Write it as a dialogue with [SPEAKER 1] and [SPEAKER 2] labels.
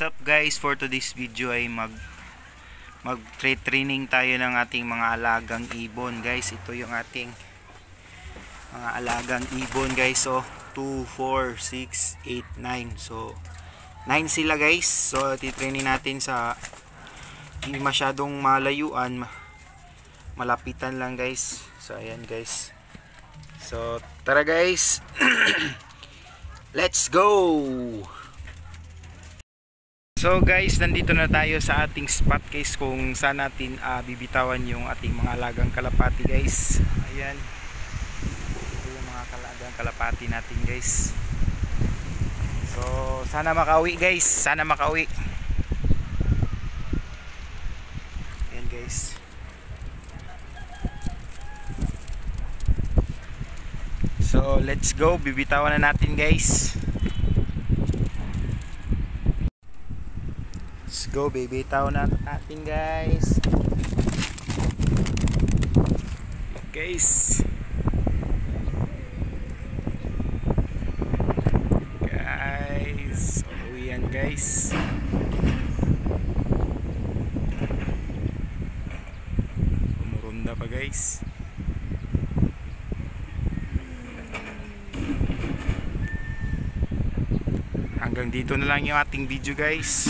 [SPEAKER 1] What's up guys, for today's video ay mag training tayo ng ating mga alagang ibon guys. Ito yung ating mga alagang ibon guys. So 2, 4, 6, 8, 9. So 9 sila guys. So titraining natin sa hindi masyadong malayuan, malapitan lang guys. So ayan guys. So tara guys. Let's go. So guys, nandito na tayo sa ating spot guys kung saan natin bibitawan yung ating mga alagang kalapati guys. Ayan. Ito yung mga alagang kalapati natin guys. So sana makauwi guys, sana makauwi. Ayan guys. So let's go, bibitawan na natin guys. Let's go, bibitaw na natin guys. Guys, uwian guys. Umurunda pa guys. Hanggang dito na lang yung ating video guys.